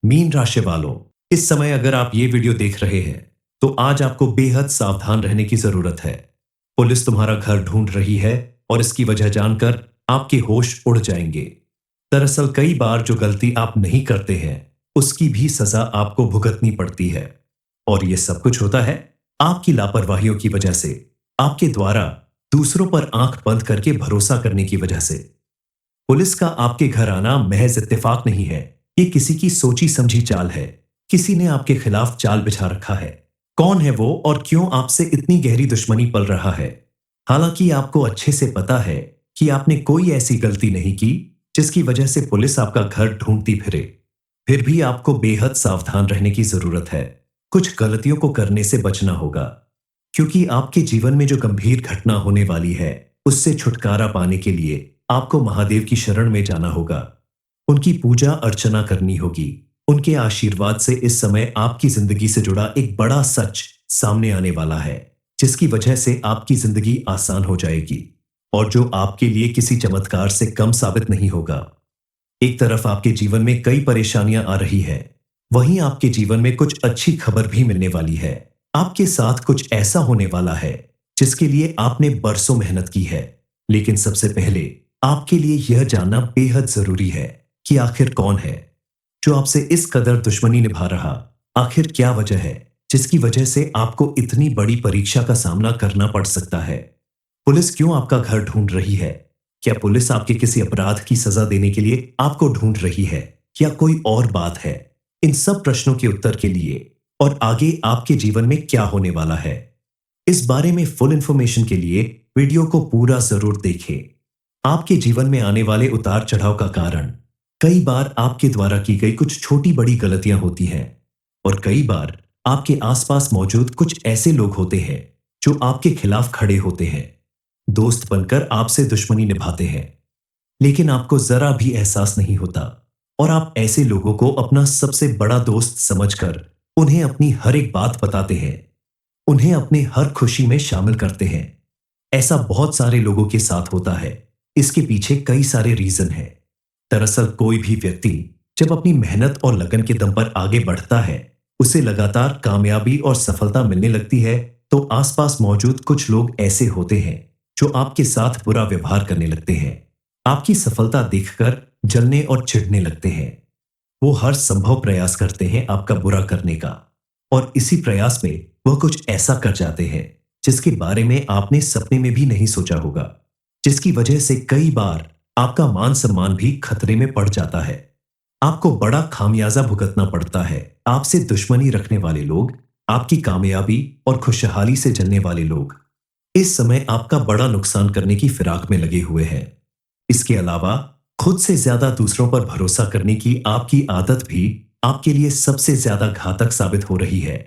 Mean राशि वालों, इस समय अगर आप ये वीडियो देख रहे हैं तो आज आपको बेहद सावधान रहने की जरूरत है। पुलिस तुम्हारा घर ढूंढ रही है और इसकी वजह जानकर आपके होश उड़ जाएंगे। दरअसल कई बार जो गलती आप नहीं करते हैं उसकी भी सजा आपको भुगतनी पड़ती है। और ये सब कुछ होता है आपकी लापरवाहियों की वजह से, आपके द्वारा दूसरों पर आंख बंद करके भरोसा करने की वजह से। पुलिस का आपके घर आना महज इत्तेफाक नहीं है, ये किसी की सोची समझी चाल है। किसी ने आपके खिलाफ चाल बिछा रखा है। कौन है वो और क्यों आपसे इतनी गहरी दुश्मनी पल रहा है? हालांकि आपको अच्छे से पता है कि आपने कोई ऐसी गलती नहीं की जिसकी वजह से पुलिस आपका घर ढूंढती फिरे। फिर भी आपको बेहद सावधान रहने की जरूरत है। कुछ गलतियों को करने से बचना होगा, क्योंकि आपके जीवन में जो गंभीर घटना होने वाली है उससे छुटकारा पाने के लिए आपको महादेव की शरण में जाना होगा। उनकी पूजा अर्चना करनी होगी। उनके आशीर्वाद से इस समय आपकी जिंदगी से जुड़ा एक बड़ा सच सामने आने वाला है, जिसकी वजह से आपकी जिंदगी आसान हो जाएगी और जो आपके लिए किसी चमत्कार से कम साबित नहीं होगा। एक तरफ आपके जीवन में कई परेशानियां आ रही है, वहीं आपके जीवन में कुछ अच्छी खबर भी मिलने वाली है। आपके साथ कुछ ऐसा होने वाला है जिसके लिए आपने बरसों मेहनत की है। लेकिन सबसे पहले आपके लिए यह जानना बेहद जरूरी है कि आखिर कौन है जो आपसे इस कदर दुश्मनी निभा रहा। आखिर क्या वजह है जिसकी वजह से आपको इतनी बड़ी परीक्षा का सामना करना पड़ सकता है? पुलिस क्यों आपका घर ढूंढ रही है? क्या पुलिस आपके किसी अपराध की सजा देने के लिए आपको ढूंढ रही है या कोई और बात है? इन सब प्रश्नों के उत्तर के लिए और आगे आपके जीवन में क्या होने वाला है, इस बारे में फुल इंफॉर्मेशन के लिए वीडियो को पूरा जरूर देखें। आपके जीवन में आने वाले उतार चढ़ाव का कारण कई बार आपके द्वारा की गई कुछ छोटी बड़ी गलतियां होती हैं, और कई बार आपके आसपास मौजूद कुछ ऐसे लोग होते हैं जो आपके खिलाफ खड़े होते हैं, दोस्त बनकर आपसे दुश्मनी निभाते हैं, लेकिन आपको जरा भी एहसास नहीं होता और आप ऐसे लोगों को अपना सबसे बड़ा दोस्त समझकर उन्हें अपनी हर एक बात बताते हैं, उन्हें अपने हर खुशी में शामिल करते हैं। ऐसा बहुत सारे लोगों के साथ होता है। इसके पीछे कई सारे रीजन हैं। दरअसल कोई भी व्यक्ति जब अपनी मेहनत और लगन के दम पर आगे बढ़ता है, उसे लगातार कामयाबी और सफलता मिलने लगती है, तो आसपास मौजूद कुछ लोग ऐसे होते हैं जो आपके साथ बुरा व्यवहार करने लगते हैं। आपकी सफलता देखकर जलने और चिढ़ने लगते हैं। वो हर संभव प्रयास करते हैं आपका बुरा करने का, और इसी प्रयास में वह कुछ ऐसा कर जाते हैं जिसके बारे में आपने सपने में भी नहीं सोचा होगा, जिसकी वजह से कई बार आपका मान सम्मान भी खतरे में पड़ जाता है। आपको बड़ा खामियाजा भुगतना पड़ता है। आपसे दुश्मनी रखने वाले लोग, आपकी कामयाबी और खुशहाली से जलने वाले लोग इस समय आपका बड़ा नुकसान करने की फिराक में लगे हुए हैं। इसके अलावा खुद से ज्यादा दूसरों पर भरोसा करने की आपकी आदत भी आपके लिए सबसे ज्यादा घातक साबित हो रही है,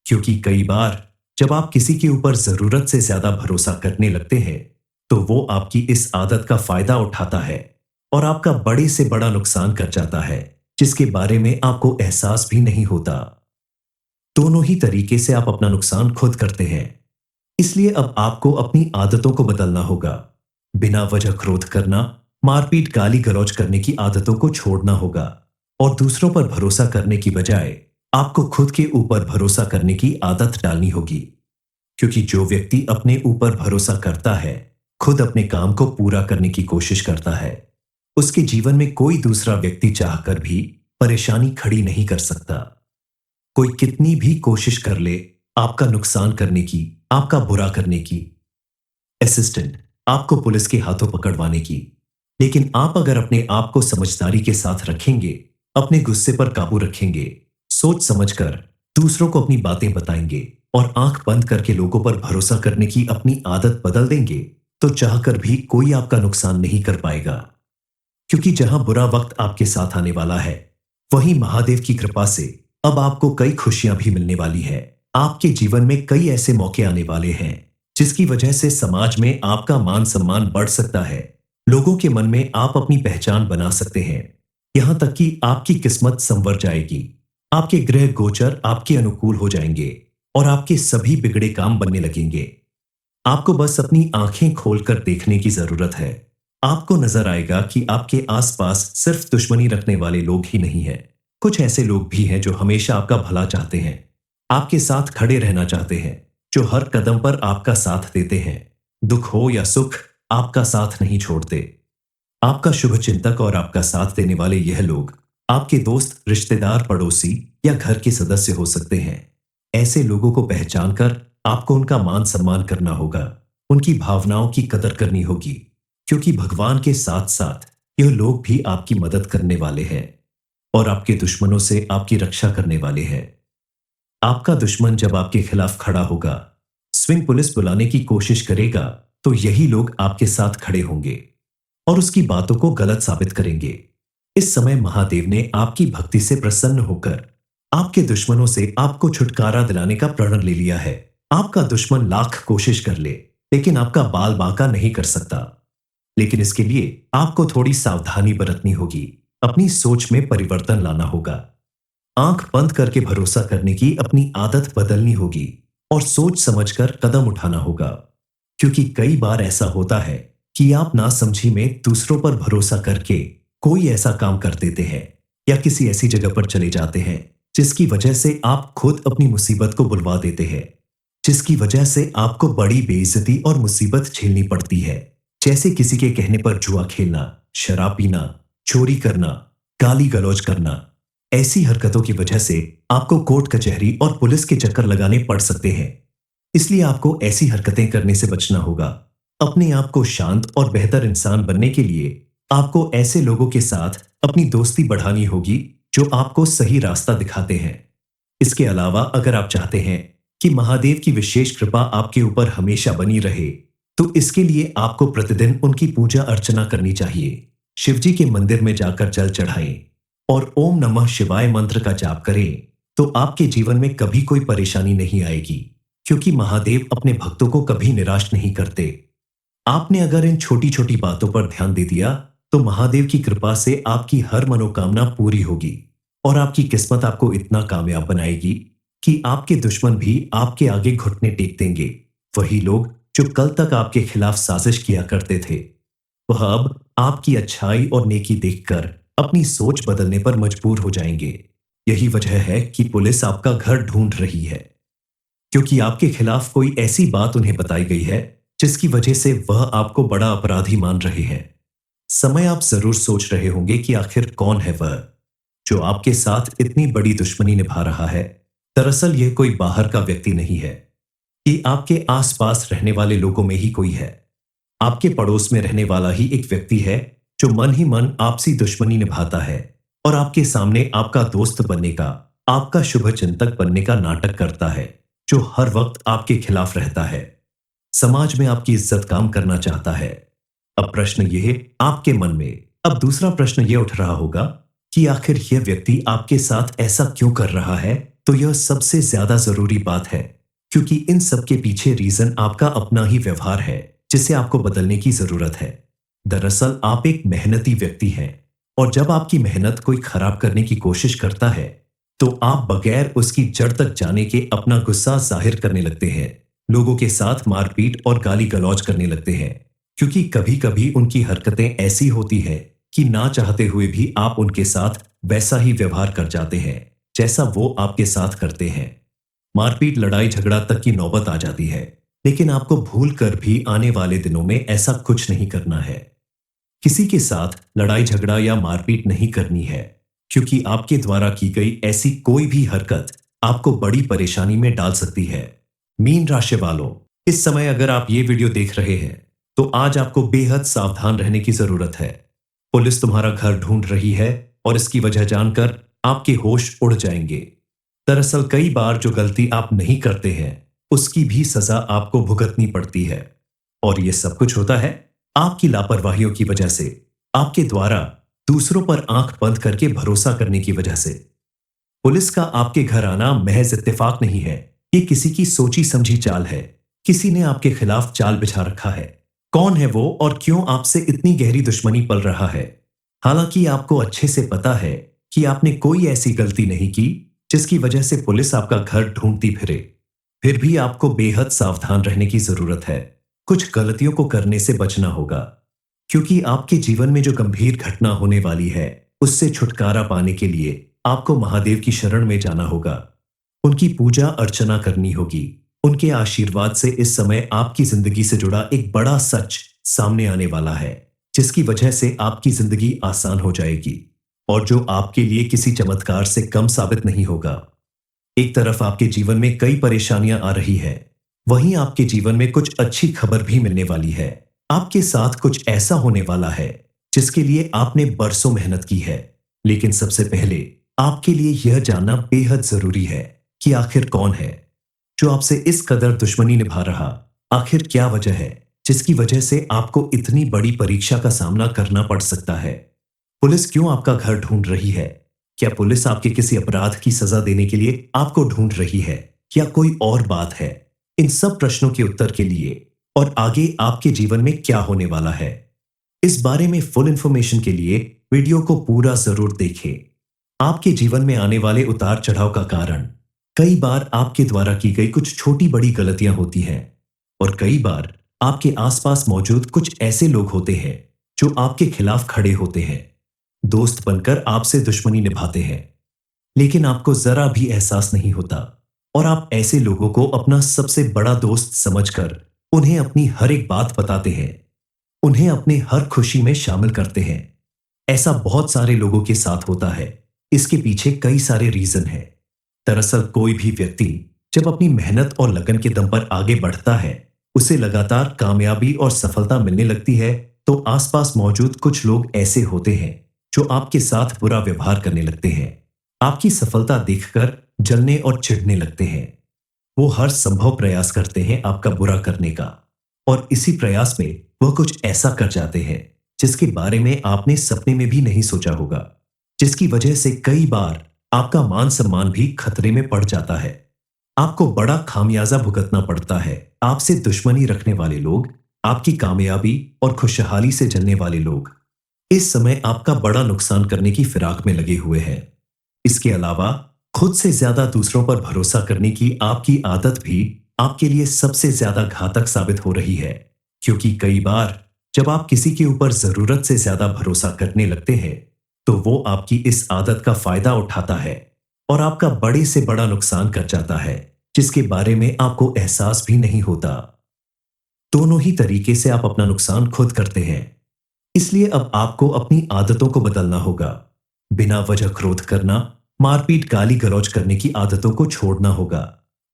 क्योंकि कई बार जब आप किसी के ऊपर जरूरत से ज्यादा भरोसा करने लगते हैं तो वो आपकी इस आदत का फायदा उठाता है और आपका बड़े से बड़ा नुकसान कर जाता है, जिसके बारे में आपको एहसास भी नहीं होता। दोनों ही तरीके से आप अपना नुकसान खुद करते हैं। इसलिए अब आपको अपनी आदतों को बदलना होगा। बिना वजह क्रोध करना, मारपीट, गाली गलौज करने की आदतों को छोड़ना होगा और दूसरों पर भरोसा करने की बजाय आपको खुद के ऊपर भरोसा करने की आदत डालनी होगी। क्योंकि जो व्यक्ति अपने ऊपर भरोसा करता है, खुद अपने काम को पूरा करने की कोशिश करता है, उसके जीवन में कोई दूसरा व्यक्ति चाहकर भी परेशानी खड़ी नहीं कर सकता। कोई कितनी भी कोशिश कर ले आपका नुकसान करने की, आपका बुरा करने की, असिस्टेंट आपको पुलिस के हाथों पकड़वाने की, लेकिन आप अगर अपने आप को समझदारी के साथ रखेंगे, अपने गुस्से पर काबू रखेंगे, सोच समझकर दूसरों को अपनी बातें बताएंगे और आंख बंद करके लोगों पर भरोसा करने की अपनी आदत बदल देंगे, तो चाहकर भी कोई आपका नुकसान नहीं कर पाएगा। क्योंकि जहां बुरा वक्त आपके साथ आने वाला है, वहीं महादेव की कृपा से अब आपको कई खुशियां भी मिलने वाली है। आपके जीवन में कई ऐसे मौके आने वाले हैं जिसकी वजह से समाज में आपका मान सम्मान बढ़ सकता है। लोगों के मन में आप अपनी पहचान बना सकते हैं। यहां तक कि आपकी किस्मत संवर जाएगी। आपके ग्रह गोचर आपके अनुकूल हो जाएंगे और आपके सभी बिगड़े काम बनने लगेंगे। आपको बस अपनी आंखें खोलकर देखने की जरूरत है। आपको नजर आएगा कि आपके आसपास सिर्फ दुश्मनी रखने वाले लोग ही नहीं हैं, कुछ ऐसे लोग भी हैं जो हमेशा आपका भला चाहते हैं, आपके साथ खड़े रहना चाहते हैं, जो हर कदम पर आपका साथ देते हैं। दुख हो या सुख, आपका साथ नहीं छोड़ते। आपका शुभ चिंतक और आपका साथ देने वाले यह लोग आपके दोस्त, रिश्तेदार, पड़ोसी या घर के सदस्य हो सकते हैं। ऐसे लोगों को पहचान कर आपको उनका मान सम्मान करना होगा, उनकी भावनाओं की कदर करनी होगी, क्योंकि भगवान के साथ साथ यह लोग भी आपकी मदद करने वाले हैं और आपके दुश्मनों से आपकी रक्षा करने वाले हैं। आपका दुश्मन जब आपके खिलाफ खड़ा होगा, स्विंग पुलिस बुलाने की कोशिश करेगा, तो यही लोग आपके साथ खड़े होंगे और उसकी बातों को गलत साबित करेंगे। इस समय महादेव ने आपकी भक्ति से प्रसन्न होकर आपके दुश्मनों से आपको छुटकारा दिलाने का प्रण ले लिया है। आपका दुश्मन लाख कोशिश कर ले, लेकिन आपका बाल बांका नहीं कर सकता। लेकिन इसके लिए आपको थोड़ी सावधानी बरतनी होगी, अपनी सोच में परिवर्तन लाना होगा। आंख बंद करके भरोसा करने की अपनी आदत बदलनी होगी और सोच समझकर कदम उठाना होगा, क्योंकि कई बार ऐसा होता है कि आप नासमझी में दूसरों पर भरोसा करके कोई ऐसा काम कर देते हैं या किसी ऐसी जगह पर चले जाते हैं जिसकी वजह से आप खुद अपनी मुसीबत को बुलवा देते हैं, जिसकी वजह से आपको बड़ी बेइज्जती और मुसीबत झेलनी पड़ती है। जैसे किसी के कहने पर जुआ खेलना, शराब पीना, चोरी करना, गाली गलौज करना। ऐसी हरकतों की वजह से आपको कोर्ट कचहरी और पुलिस के चक्कर लगाने पड़ सकते हैं। इसलिए आपको ऐसी हरकतें करने से बचना होगा। अपने आप को शांत और बेहतर इंसान बनने के लिए आपको ऐसे लोगों के साथ अपनी दोस्ती बढ़ानी होगी जो आपको सही रास्ता दिखाते हैं। इसके अलावा अगर आप चाहते हैं कि महादेव की विशेष कृपा आपके ऊपर हमेशा बनी रहे, तो इसके लिए आपको प्रतिदिन उनकी पूजा अर्चना करनी चाहिए। शिवजी के मंदिर में जाकर जल चढ़ाएं और ओम नमः शिवाय मंत्र का जाप करें, तो आपके जीवन में कभी कोई परेशानी नहीं आएगी, क्योंकि महादेव अपने भक्तों को कभी निराश नहीं करते। आपने अगर इन छोटी छोटी बातों पर ध्यान दे दिया, तो महादेव की कृपा से आपकी हर मनोकामना पूरी होगी और आपकी किस्मत आपको इतना कामयाब बनाएगी कि आपके दुश्मन भी आपके आगे घुटने टेक देंगे। वही लोग जो कल तक आपके खिलाफ साजिश किया करते थे, वह अब आपकी अच्छाई और नेकी देखकर अपनी सोच बदलने पर मजबूर हो जाएंगे। यही वजह है कि पुलिस आपका घर ढूंढ रही है, क्योंकि आपके खिलाफ कोई ऐसी बात उन्हें बताई गई है जिसकी वजह से वह आपको बड़ा अपराधी मान रहे हैं। समय आप जरूर सोच रहे होंगे कि आखिर कौन है वह जो आपके साथ इतनी बड़ी दुश्मनी निभा रहा है। दरअसल यह कोई बाहर का व्यक्ति नहीं है, ये आपके आसपास रहने वाले लोगों में ही कोई है। आपके पड़ोस में रहने वाला ही एक व्यक्ति है जो मन ही मन आपसी दुश्मनी निभाता है और आपके सामने आपका दोस्त बनने का, आपका शुभ चिंतक बनने का नाटक करता है, जो हर वक्त आपके खिलाफ रहता है, समाज में आपकी इज्जत काम करना चाहता है। अब प्रश्न यह आपके मन में, अब दूसरा प्रश्न यह उठ रहा होगा कि आखिर यह व्यक्ति आपके साथ ऐसा क्यों कर रहा है। तो यह सबसे ज्यादा जरूरी बात है, क्योंकि इन सब के पीछे रीजन आपका अपना ही व्यवहार है, जिसे आपको बदलने की जरूरत है। दरअसल आप एक मेहनती व्यक्ति हैं और जब आपकी मेहनत कोई खराब करने की कोशिश करता है, तो आप बगैर उसकी जड़ तक जाने के अपना गुस्सा जाहिर करने लगते हैं, लोगों के साथ मारपीट और गाली गलौज करने लगते हैं, क्योंकि कभी कभी उनकी हरकतें ऐसी होती है कि ना चाहते हुए भी आप उनके साथ वैसा ही व्यवहार कर जाते हैं जैसा वो आपके साथ करते हैं। मारपीट, लड़ाई झगड़ा तक की नौबत आ जाती है, लेकिन आपको भूल कर भी आने वाले दिनों में ऐसा कुछ नहीं करना है। किसी के साथ लड़ाई झगड़ा या मारपीट नहीं करनी है, क्योंकि आपके द्वारा की गई ऐसी कोई भी हरकत आपको बड़ी परेशानी में डाल सकती है। मीन राशि वालों, इस समय अगर आप ये वीडियो देख रहे हैं, तो आज आपको बेहद सावधान रहने की जरूरत है। पुलिस तुम्हारा घर ढूंढ रही है और इसकी वजह जानकर आपके होश उड़ जाएंगे। दरअसल कई बार जो गलती आप नहीं करते हैं, उसकी भी सजा आपको भुगतनी पड़ती है, और यह सब कुछ होता है आपकी लापरवाहियों की वजह से, आपके द्वारा दूसरों पर आंख बंद करके भरोसा करने की वजह से। पुलिस का आपके घर आना महज इत्तेफाक नहीं है, ये किसी की सोची समझी चाल है। किसी ने आपके खिलाफ चाल बिछा रखा है। कौन है वो और क्यों आपसे इतनी गहरी दुश्मनी पल रहा है? हालांकि आपको अच्छे से पता है कि आपने कोई ऐसी गलती नहीं की जिसकी वजह से पुलिस आपका घर ढूंढती फिरे, फिर भी आपको बेहद सावधान रहने की जरूरत है। कुछ गलतियों को करने से बचना होगा, क्योंकि आपके जीवन में जो गंभीर घटना होने वाली है, उससे छुटकारा पाने के लिए आपको महादेव की शरण में जाना होगा। उनकी पूजा अर्चना करनी होगी। उनके आशीर्वाद से इस समय आपकी जिंदगी से जुड़ा एक बड़ा सच सामने आने वाला है, जिसकी वजह से आपकी जिंदगी आसान हो जाएगी और जो आपके लिए किसी चमत्कार से कम साबित नहीं होगा। एक तरफ आपके जीवन में कई परेशानियां आ रही है, वहीं आपके जीवन में कुछ अच्छी खबर भी मिलने वाली है। आपके साथ कुछ ऐसा होने वाला है जिसके लिए आपने बरसों मेहनत की है। लेकिन सबसे पहले आपके लिए यह जानना बेहद जरूरी है कि आखिर कौन है जो आपसे इस कदर दुश्मनी निभा रहा। आखिर क्या वजह है जिसकी वजह से आपको इतनी बड़ी परीक्षा का सामना करना पड़ सकता है। पुलिस क्यों आपका घर ढूंढ रही है? क्या पुलिस आपके किसी अपराध की सजा देने के लिए आपको ढूंढ रही है या कोई और बात है? इन सब प्रश्नों के उत्तर के लिए और आगे आपके जीवन में क्या होने वाला है, इस बारे में फुल इंफॉर्मेशन के लिए वीडियो को पूरा जरूर देखें। आपके जीवन में आने वाले उतार चढ़ाव का कारण कई बार आपके द्वारा की गई कुछ छोटी बड़ी गलतियां होती हैं और कई बार आपके आसपास मौजूद कुछ ऐसे लोग होते हैं जो आपके खिलाफ खड़े होते हैं, दोस्त बनकर आपसे दुश्मनी निभाते हैं, लेकिन आपको जरा भी एहसास नहीं होता और आप ऐसे लोगों को अपना सबसे बड़ा दोस्त समझकर उन्हें अपनी हर एक बात बताते हैं, उन्हें अपने हर खुशी में शामिल करते हैं। ऐसा बहुत सारे लोगों के साथ होता है। इसके पीछे कई सारे रीजन हैं। दरअसल कोई भी व्यक्ति जब अपनी मेहनत और लगन के दम पर आगे बढ़ता है, उसे लगातार कामयाबी और सफलता मिलने लगती है, तो आसपास मौजूद कुछ लोग ऐसे होते हैं जो आपके साथ बुरा व्यवहार करने लगते हैं। आपकी सफलता देखकर जलने और चिढ़ने लगते हैं। वो हर संभव प्रयास करते हैं आपका बुरा करने का और इसी प्रयास में वह कुछ ऐसा कर जाते हैं जिसके बारे में आपने सपने में भी नहीं सोचा होगा, जिसकी वजह से कई बार आपका मान सम्मान भी खतरे में पड़ जाता है। आपको बड़ा खामियाजा भुगतना पड़ता है। आपसे दुश्मनी रखने वाले लोग, आपकी कामयाबी और खुशहाली से जलने वाले लोग इस समय आपका बड़ा नुकसान करने की फिराक में लगे हुए हैं। इसके अलावा खुद से ज्यादा दूसरों पर भरोसा करने की आपकी आदत भी आपके लिए सबसे ज्यादा घातक साबित हो रही है, क्योंकि कई बार जब आप किसी के ऊपर जरूरत से ज्यादा भरोसा करने लगते हैं तो वो आपकी इस आदत का फायदा उठाता है और आपका बड़े से बड़ा नुकसान कर जाता है, जिसके बारे में आपको एहसास भी नहीं होता। दोनों ही तरीके से आप अपना नुकसान खुद करते हैं। इसलिए अब आपको अपनी आदतों को बदलना होगा। बिना वजह क्रोध करना, मारपीट, गाली गलौज करने की आदतों को छोड़ना होगा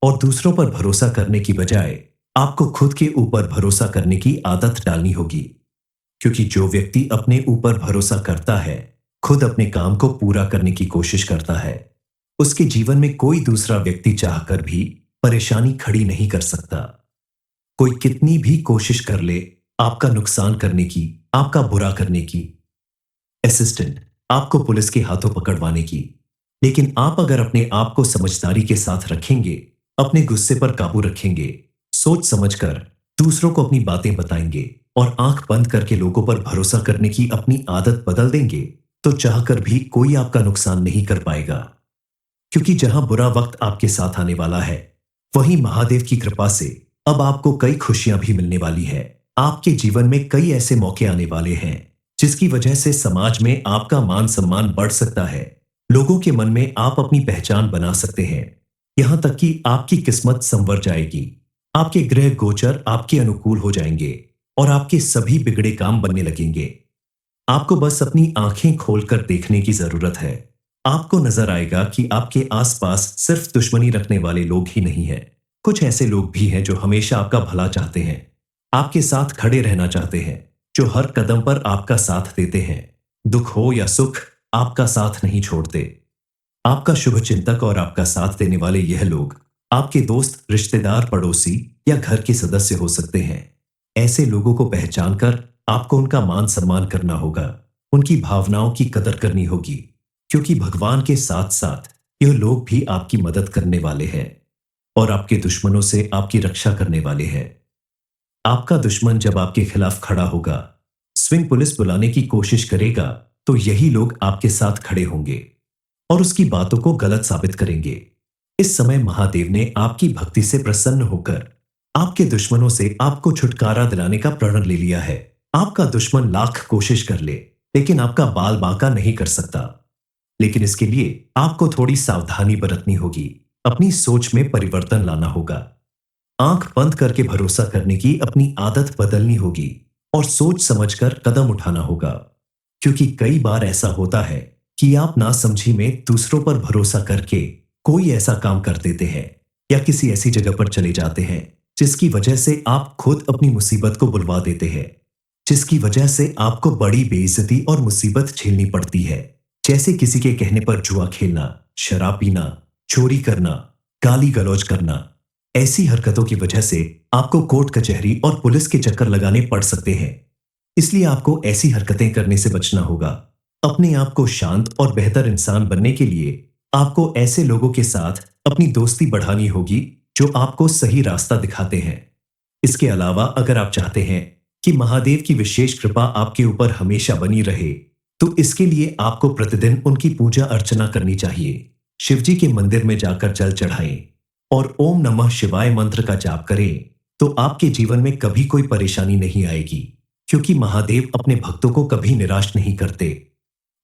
और दूसरों पर भरोसा करने की बजाय आपको खुद के ऊपर भरोसा करने की आदत डालनी होगी, क्योंकि जो व्यक्ति अपने ऊपर भरोसा करता है, खुद अपने काम को पूरा करने की कोशिश करता है, उसके जीवन में कोई दूसरा व्यक्ति चाहकर भी परेशानी खड़ी नहीं कर सकता। कोई कितनी भी कोशिश कर ले आपका नुकसान करने की, आपका बुरा करने की, असिस्टेंट आपको पुलिस के हाथों पकड़वाने की, लेकिन आप अगर अपने आप को समझदारी के साथ रखेंगे, अपने गुस्से पर काबू रखेंगे, सोच समझकर दूसरों को अपनी बातें बताएंगे और आंख बंद करके लोगों पर भरोसा करने की अपनी आदत बदल देंगे, तो चाहकर भी कोई आपका नुकसान नहीं कर पाएगा। क्योंकि जहां बुरा वक्त आपके साथ आने वाला है, वहीं महादेव की कृपा से अब आपको कई खुशियां भी मिलने वाली है। आपके जीवन में कई ऐसे मौके आने वाले हैं जिसकी वजह से समाज में आपका मान सम्मान बढ़ सकता है। लोगों के मन में आप अपनी पहचान बना सकते हैं। यहां तक कि आपकी किस्मत संवर जाएगी। आपके ग्रह गोचर आपके अनुकूल हो जाएंगे और आपके सभी बिगड़े काम बनने लगेंगे। आपको बस अपनी आंखें खोलकर देखने की जरूरत है। आपको नजर आएगा कि आपके आसपास सिर्फ दुश्मनी रखने वाले लोग ही नहीं हैं। कुछ ऐसे लोग भी हैं जो हमेशा आपका भला चाहते हैं, आपके साथ खड़े रहना चाहते हैं, जो हर कदम पर आपका साथ देते हैं। दुख हो या सुख, आपका साथ नहीं छोड़ते। आपका शुभ चिंतक और आपका साथ देने वाले यह लोग आपके दोस्त, रिश्तेदार, पड़ोसी या घर के सदस्य हो सकते हैं। ऐसे लोगों को पहचानकर आपको उनका मान सम्मान करना होगा, उनकी भावनाओं की कदर करनी होगी, क्योंकि भगवान के साथ साथ यह लोग भी आपकी मदद करने वाले हैं और आपके दुश्मनों से आपकी रक्षा करने वाले हैं। आपका दुश्मन जब आपके खिलाफ खड़ा होगा, स्विंग पुलिस बुलाने की कोशिश करेगा, तो यही लोग आपके साथ खड़े होंगे और उसकी बातों को गलत साबित करेंगे। इस समय महादेव ने आपकी भक्ति से प्रसन्न होकर आपके दुश्मनों से आपको छुटकारा दिलाने का प्रण ले लिया है। आपका दुश्मन लाख कोशिश कर ले, लेकिन आपका बाल बांका नहीं कर सकता। लेकिन इसके लिए आपको थोड़ी सावधानी बरतनी होगी। अपनी सोच में परिवर्तन लाना होगा। आंख बंद करके भरोसा करने की अपनी आदत बदलनी होगी और सोच समझकर कदम उठाना होगा। क्योंकि कई बार ऐसा होता है कि आप नासमझी में दूसरों पर भरोसा करके कोई ऐसा काम कर देते हैं या किसी ऐसी जगह पर चले जाते हैं जिसकी वजह से आप खुद अपनी मुसीबत को बुलवा देते हैं, जिसकी वजह से आपको बड़ी बेइज्जती और मुसीबत झेलनी पड़ती है। जैसे किसी के कहने पर जुआ खेलना, शराब पीना, चोरी करना, गाली गलौज करना। ऐसी हरकतों की वजह से आपको कोर्ट कचहरी और पुलिस के चक्कर लगाने पड़ सकते हैं। इसलिए आपको ऐसी हरकतें करने से बचना होगा। अपने आप को शांत और बेहतर इंसान बनने के लिए आपको ऐसे लोगों के साथ अपनी दोस्ती बढ़ानी होगी जो आपको सही रास्ता दिखाते हैं। इसके अलावा अगर आप चाहते हैं कि महादेव की विशेष कृपा आपके ऊपर हमेशा बनी रहे, तो इसके लिए आपको प्रतिदिन उनकी पूजा अर्चना करनी चाहिए। शिवजी के मंदिर में जाकर जल चढ़ाएं और ओम नमः शिवाय मंत्र का जाप करें, तो आपके जीवन में कभी कोई परेशानी नहीं आएगी, क्योंकि महादेव अपने भक्तों को कभी निराश नहीं करते।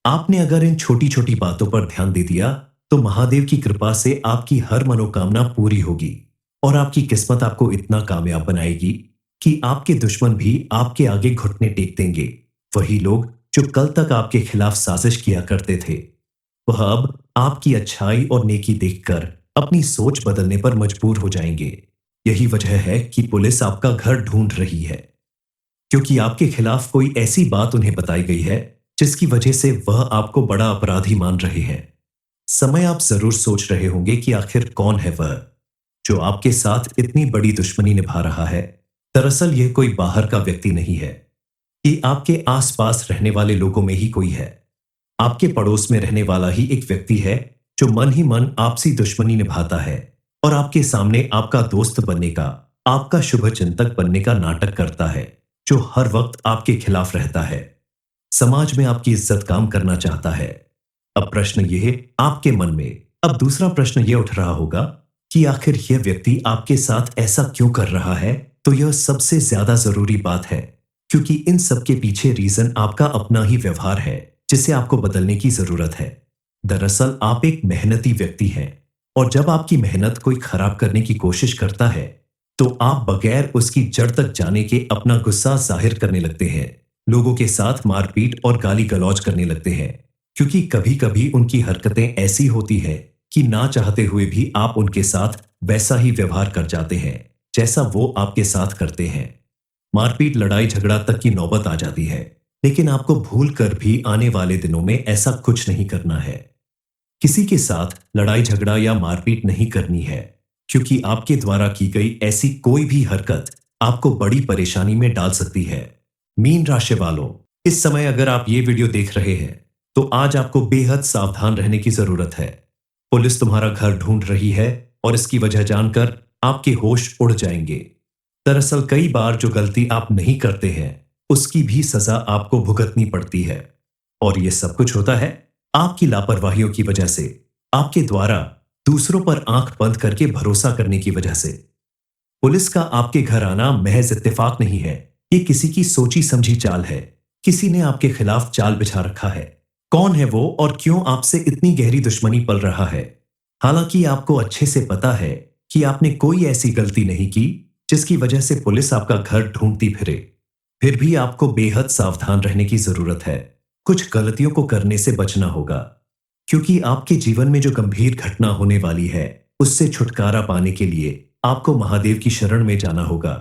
आपने अगर इन छोटी छोटी बातों पर ध्यान दे दिया, तो महादेव की कृपा से आपकी हर मनोकामना पूरी होगी और आपकी किस्मत आपको इतना कामयाब बनाएगी कि आपके दुश्मन भी आपके आगे घुटने टेक देंगे। वही लोग जो कल तक आपके खिलाफ साजिश किया करते थे, वह अब आपकी अच्छाई और नेकी देखकर अपनी सोच बदलने पर मजबूर हो जाएंगे। यही वजह है कि पुलिस आपका घर ढूंढ रही है, क्योंकि आपके खिलाफ कोई ऐसी बात उन्हें बताई गई है जिसकी वजह से वह आपको बड़ा अपराधी मान रहे हैं। समय आप जरूर सोच रहे होंगे कि आखिर कौन है वह जो आपके साथ इतनी बड़ी दुश्मनी निभा रहा है। दरअसल यह कोई बाहर का व्यक्ति नहीं है, कि आपके आसपास रहने वाले लोगों में ही कोई है। आपके पड़ोस में रहने वाला ही एक व्यक्ति है जो मन ही मन आपसी दुश्मनी निभाता है और आपके सामने आपका दोस्त बनने का, आपका शुभ चिंतक बनने का नाटक करता है, जो हर वक्त आपके खिलाफ रहता है, समाज में आपकी इज्जत काम करना चाहता है। अब प्रश्न यह आपके मन में, अब दूसरा प्रश्न यह उठ रहा होगा कि आखिर यह व्यक्ति आपके साथ ऐसा क्यों कर रहा है। तो यह सबसे ज्यादा जरूरी बात है, क्योंकि इन सब के पीछे रीजन आपका अपना ही व्यवहार है, जिसे आपको बदलने की जरूरत है। दरअसल आप एक मेहनती व्यक्ति हैं और जब आपकी मेहनत कोई खराब करने की कोशिश करता है, तो आप बगैर उसकी जड़ तक जाने के अपना गुस्सा जाहिर करने लगते हैं, लोगों के साथ मारपीट और गाली गलौज करने लगते हैं, क्योंकि कभी कभी उनकी हरकतें ऐसी होती है कि ना चाहते हुए भी आप उनके साथ वैसा ही व्यवहार कर जाते हैं जैसा वो आपके साथ करते हैं। मारपीट, लड़ाई झगड़ा तक की नौबत आ जाती है, लेकिन आपको भूल कर भी आने वाले दिनों में ऐसा कुछ नहीं करना है। किसी के साथ लड़ाई झगड़ा या मारपीट नहीं करनी है, क्योंकि आपके द्वारा की गई ऐसी कोई भी हरकत आपको बड़ी परेशानी में डाल सकती है। मीन राशि वालों, इस समय अगर आप ये वीडियो देख रहे हैं, तो आज आपको बेहद सावधान रहने की जरूरत है। पुलिस तुम्हारा घर ढूंढ रही है और इसकी वजह जानकर आपके होश उड़ जाएंगे। दरअसल कई बार जो गलती आप नहीं करते हैं, उसकी भी सजा आपको भुगतनी पड़ती है, और यह सब कुछ होता है आपकी लापरवाहियों की वजह से, आपके द्वारा दूसरों पर आंख बंद करके भरोसा करने की वजह से। पुलिस का आपके घर आना महज इत्तेफाक नहीं है, ये किसी की सोची समझी चाल है। किसी ने आपके खिलाफ जाल बिछा रखा है। कौन है वो और क्यों आपसे इतनी गहरी दुश्मनी पल रहा है? हालांकि आपको अच्छे से पता है कि आपने कोई ऐसी गलती नहीं की जिसकी वजह से पुलिस आपका घर ढूंढती फिरे, फिर भी आपको बेहद सावधान रहने की जरूरत है। कुछ गलतियों को करने से बचना होगा, क्योंकि आपके जीवन में जो गंभीर घटना होने वाली है, उससे छुटकारा पाने के लिए आपको महादेव की शरण में जाना होगा।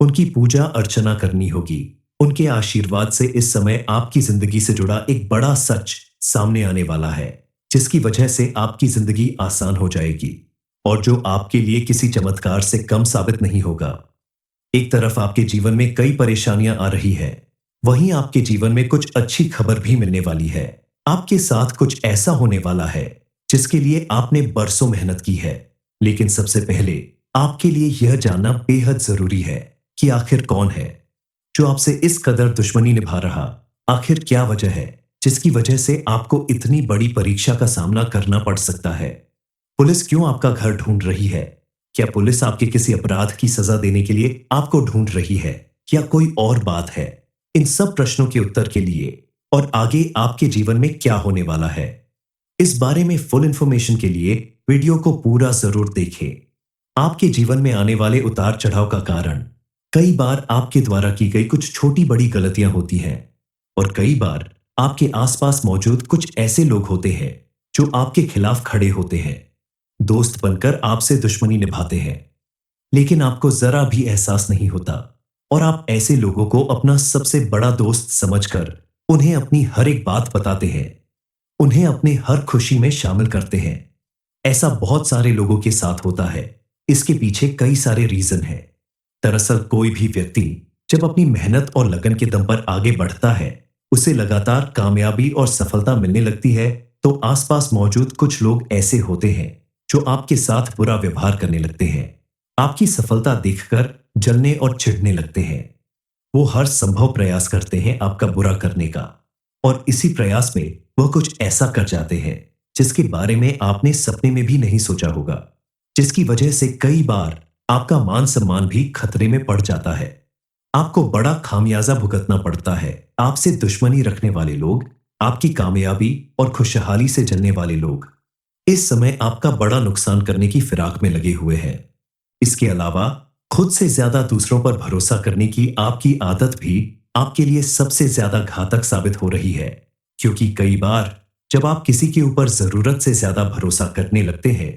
उनकी पूजा अर्चना करनी होगी। उनके आशीर्वाद से इस समय आपकी जिंदगी से जुड़ा एक बड़ा सच सामने आने वाला है, जिसकी वजह से आपकी जिंदगी आसान हो जाएगी और जो आपके लिए किसी चमत्कार से कम साबित नहीं होगा। एक तरफ आपके जीवन में कई परेशानियां आ रही है, वहीं आपके जीवन में कुछ अच्छी खबर भी मिलने वाली है। आपके साथ कुछ ऐसा होने वाला है जिसके लिए आपने बरसों मेहनत की है, लेकिन सबसे पहले आपके लिए यह जानना बेहद जरूरी है कि आखिर कौन है जो आपसे इस कदर दुश्मनी निभा रहा। आखिर क्या वजह है जिसकी वजह से आपको इतनी बड़ी परीक्षा का सामना करना पड़ सकता है? पुलिस क्यों आपका घर ढूंढ रही है? क्या पुलिस आपके किसी अपराध की सजा देने के लिए आपको ढूंढ रही है या कोई और बात है? इन सब प्रश्नों के उत्तर के लिए और आगे आपके जीवन में क्या होने वाला है, इस बारे में फुल इंफॉर्मेशन के लिए वीडियो को पूरा जरूर देखें। आपके जीवन में आने वाले उतार चढ़ाव का कारण कई बार आपके द्वारा की गई कुछ छोटी बड़ी गलतियां होती हैं, और कई बार आपके आसपास मौजूद कुछ ऐसे लोग होते हैं जो आपके खिलाफ खड़े होते हैं, दोस्त बनकर आपसे दुश्मनी निभाते हैं, लेकिन आपको जरा भी एहसास नहीं होता, और आप ऐसे लोगों को अपना सबसे बड़ा दोस्त समझकर उन्हें अपनी हर एक बात बताते हैं, उन्हें अपने हर खुशी में शामिल करते हैं। ऐसा बहुत सारे लोगों के साथ होता है। इसके पीछे कई सारे रीजन हैं। दरअसल कोई भी व्यक्ति जब अपनी मेहनत और लगन के दम पर आगे बढ़ता है, उसे लगातार कामयाबी और सफलता मिलने लगती है, तो आसपास मौजूद कुछ लोग ऐसे होते हैं जो आपके साथ बुरा व्यवहार करने लगते हैं, आपकी सफलता देखकर जलने और चिढ़ने लगते हैं। वो हर संभव प्रयास करते हैं आपका बुरा करने का, और इसी प्रयास में वह कुछ ऐसा कर जाते हैं जिसके बारे में आपने सपने में भी नहीं सोचा होगा, जिसकी वजह से कई बार आपका मान सम्मान भी खतरे में पड़ जाता है। आपको बड़ा खामियाजा भुगतना पड़ता है। आपसे दुश्मनी रखने वाले लोग, आपकी कामयाबी और खुशहाली से जलने वाले लोग इस समय आपका बड़ा नुकसान करने की फिराक में लगे हुए हैं। इसके अलावा खुद से ज्यादा दूसरों पर भरोसा करने की आपकी आदत भी आपके लिए सबसे ज्यादा घातक साबित हो रही है, क्योंकि कई बार जब आप किसी के ऊपर जरूरत से ज्यादा भरोसा करने लगते हैं,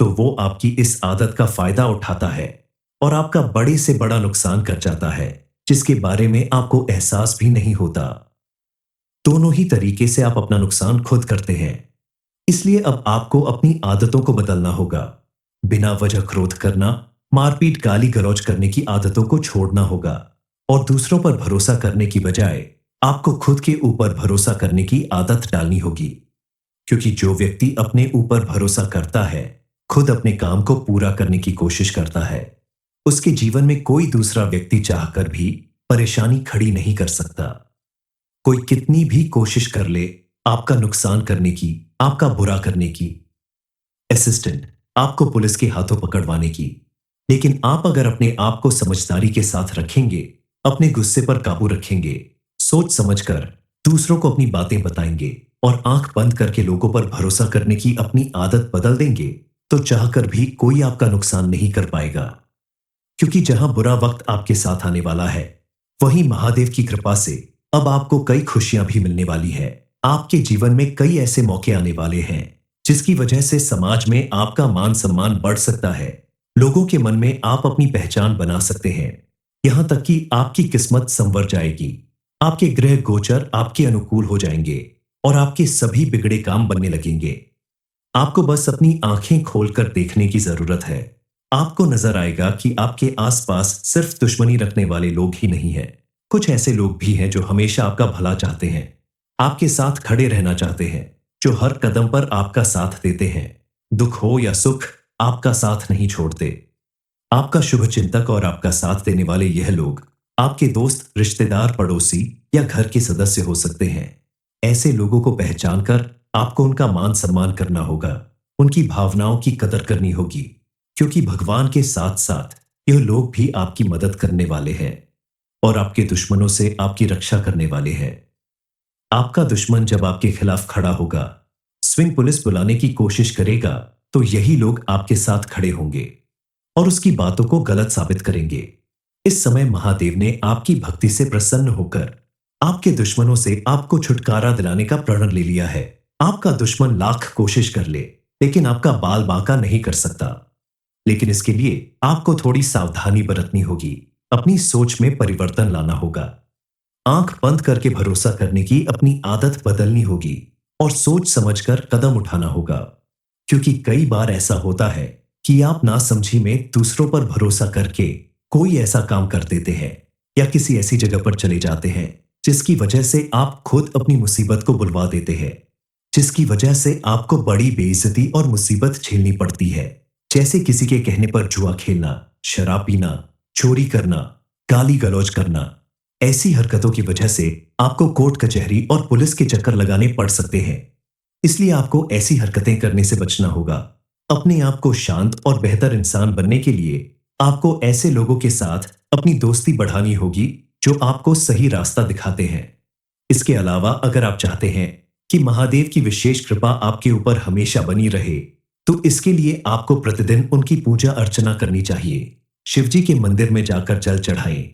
तो वो आपकी इस आदत का फायदा उठाता है और आपका बड़े से बड़ा नुकसान कर जाता है, जिसके बारे में आपको एहसास भी नहीं होता। दोनों ही तरीके से आप अपना नुकसान खुद करते हैं। इसलिए अब आपको अपनी आदतों को बदलना होगा। बिना वजह क्रोध करना, मारपीट, गाली गलौज करने की आदतों को छोड़ना होगा, और दूसरों पर भरोसा करने की बजाय आपको खुद के ऊपर भरोसा करने की आदत डालनी होगी। क्योंकि जो व्यक्ति अपने ऊपर भरोसा करता है, खुद अपने काम को पूरा करने की कोशिश करता है, उसके जीवन में कोई दूसरा व्यक्ति चाहकर भी परेशानी खड़ी नहीं कर सकता। कोई कितनी भी कोशिश कर ले आपका नुकसान करने की, आपका बुरा करने की, असिस्टेंट आपको पुलिस के हाथों पकड़वाने की, लेकिन आप अगर अपने आप को समझदारी के साथ रखेंगे, अपने गुस्से पर काबू रखेंगे, सोच समझकर दूसरों को अपनी बातें बताएंगे और आंख बंद करके लोगों पर भरोसा करने की अपनी आदत बदल देंगे, तो चाहकर भी कोई आपका नुकसान नहीं कर पाएगा। क्योंकि जहां बुरा वक्त आपके साथ आने वाला है, वहीं महादेव की कृपा से अब आपको कई खुशियां भी मिलने वाली है। आपके जीवन में कई ऐसे मौके आने वाले हैं जिसकी वजह से समाज में आपका मान सम्मान बढ़ सकता है। लोगों के मन में आप अपनी पहचान बना सकते हैं। यहां तक कि आपकी किस्मत संवर जाएगी। आपके ग्रह गोचर आपके अनुकूल हो जाएंगे और आपके सभी बिगड़े काम बनने लगेंगे। आपको बस अपनी आंखें खोलकर देखने की जरूरत है। आपको नजर आएगा कि आपके आसपास सिर्फ दुश्मनी रखने वाले लोग ही नहीं हैं। कुछ ऐसे लोग भी हैं जो हमेशा आपका भला चाहते हैं, आपके साथ खड़े रहना चाहते हैं, जो हर कदम पर आपका साथ देते हैं। दुख हो या सुख, आपका साथ नहीं छोड़ते। आपका शुभ चिंतक और आपका साथ देने वाले यह लोग आपके दोस्त, रिश्तेदार, पड़ोसी या घर के सदस्य हो सकते हैं। ऐसे लोगों को पहचान कर आपको उनका मान सम्मान करना होगा, उनकी भावनाओं की कदर करनी होगी, क्योंकि भगवान के साथ साथ यह लोग भी आपकी मदद करने वाले हैं और आपके दुश्मनों से आपकी रक्षा करने वाले हैं। आपका दुश्मन जब आपके खिलाफ खड़ा होगा, स्विंग पुलिस बुलाने की कोशिश करेगा, तो यही लोग आपके साथ खड़े होंगे और उसकी बातों को गलत साबित करेंगे। इस समय महादेव ने आपकी भक्ति से प्रसन्न होकर आपके दुश्मनों से आपको छुटकारा दिलाने का प्रण ले लिया है। आपका दुश्मन लाख कोशिश कर ले, लेकिन आपका बाल बांका नहीं कर सकता। लेकिन इसके लिए आपको थोड़ी सावधानी बरतनी होगी, अपनी सोच में परिवर्तन लाना होगा, आंख बंद करके भरोसा करने की अपनी आदत बदलनी होगी और सोच समझकर कदम उठाना होगा। क्योंकि कई बार ऐसा होता है कि आप नासमझी में दूसरों पर भरोसा करके कोई ऐसा काम कर देते हैं या किसी ऐसी जगह पर चले जाते हैं जिसकी वजह से आप खुद अपनी मुसीबत को बुलवा देते हैं, जिसकी वजह से आपको बड़ी बेइज्जती और मुसीबत झेलनी पड़ती है। जैसे किसी के कहने पर जुआ खेलना, शराब पीना, चोरी करना, गाली गलौज करना। ऐसी हरकतों की वजह से आपको कोर्ट कचहरी और पुलिस के चक्कर लगाने पड़ सकते हैं। इसलिए आपको ऐसी हरकतें करने से बचना होगा। अपने आप को शांत और बेहतर इंसान बनने के लिए आपको ऐसे लोगों के साथ अपनी दोस्ती बढ़ानी होगी जो आपको सही रास्ता दिखाते हैं। इसके अलावा अगर आप चाहते हैं कि महादेव की विशेष कृपा आपके ऊपर हमेशा बनी रहे, तो इसके लिए आपको प्रतिदिन उनकी पूजा अर्चना करनी चाहिए। शिवजी के मंदिर में जाकर जल चढ़ाएं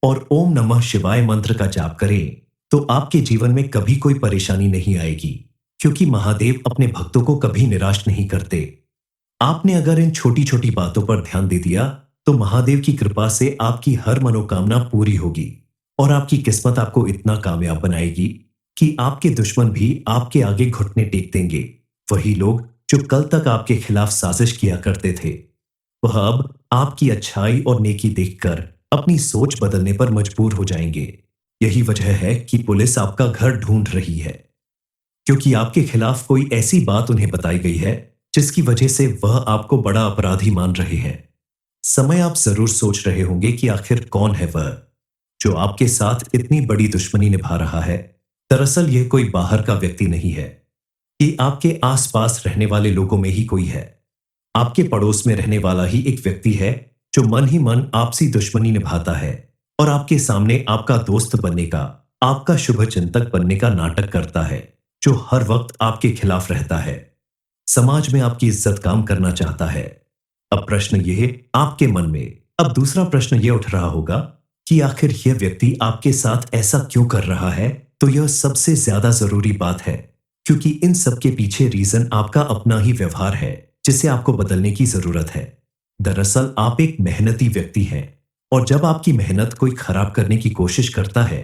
और ओम नमः शिवाय मंत्र का जाप करें, तो आपके जीवन में कभी कोई परेशानी नहीं आएगी, क्योंकि महादेव अपने भक्तों को कभी निराश नहीं करते। आपने अगर इन छोटी छोटी बातों पर ध्यान दे दिया, तो महादेव की कृपा से आपकी हर मनोकामना पूरी होगी और आपकी किस्मत आपको इतना कामयाब बनाएगी कि आपके दुश्मन भी आपके आगे घुटने टेक देंगे। वही लोग जो कल तक आपके खिलाफ साजिश किया करते थे, वह अब आपकी अच्छाई और नेकी देखकर अपनी सोच बदलने पर मजबूर हो जाएंगे। यही वजह है कि पुलिस आपका घर ढूंढ रही है, क्योंकि आपके खिलाफ कोई ऐसी बात उन्हें बताई गई है जिसकी वजह से वह आपको बड़ा अपराधी मान रहे हैं। समय आप जरूर सोच रहे होंगे कि आखिर कौन है वह जो आपके साथ इतनी बड़ी दुश्मनी निभा रहा है। दरअसल यह कोई बाहर का व्यक्ति नहीं है, ये आपके आसपास रहने वाले लोगों में ही कोई है। आपके पड़ोस में रहने वाला ही एक व्यक्ति है जो मन ही मन आपसी दुश्मनी निभाता है और आपके सामने आपका दोस्त बनने का, आपका शुभ चिंतक बनने का नाटक करता है, जो हर वक्त आपके खिलाफ रहता है, समाज में आपकी इज्जत काम करना चाहता है। अब प्रश्न यह आपके मन में, अब दूसरा प्रश्न यह उठ रहा होगा कि आखिर यह व्यक्ति आपके साथ ऐसा क्यों कर रहा है। तो यह सबसे ज्यादा जरूरी बात है, क्योंकि इन सब के पीछे रीजन आपका अपना ही व्यवहार है, जिसे आपको बदलने की जरूरत है। दरअसल आप एक मेहनती व्यक्ति हैं, और जब आपकी मेहनत कोई खराब करने की कोशिश करता है,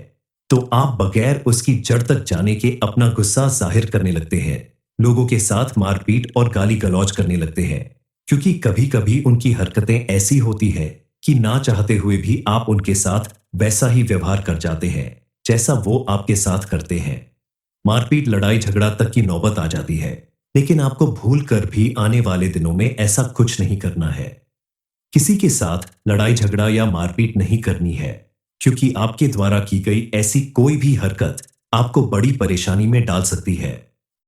तो आप बगैर उसकी जड़ तक जाने के अपना गुस्सा जाहिर करने लगते हैं, लोगों के साथ मारपीट और गाली गलौज करने लगते हैं, क्योंकि कभी कभी उनकी हरकतें ऐसी होती हैं कि ना चाहते हुए भी आप उनके साथ वैसा ही व्यवहार कर जाते हैं जैसा वो आपके साथ करते हैं। मारपीट, लड़ाई झगड़ा तक की नौबत आ जाती है, लेकिन आपको भूल कर भी आने वाले दिनों में ऐसा कुछ नहीं करना है। किसी के साथ लड़ाई झगड़ा या मारपीट नहीं करनी है, क्योंकि आपके द्वारा की गई ऐसी कोई भी हरकत आपको बड़ी परेशानी में डाल सकती है।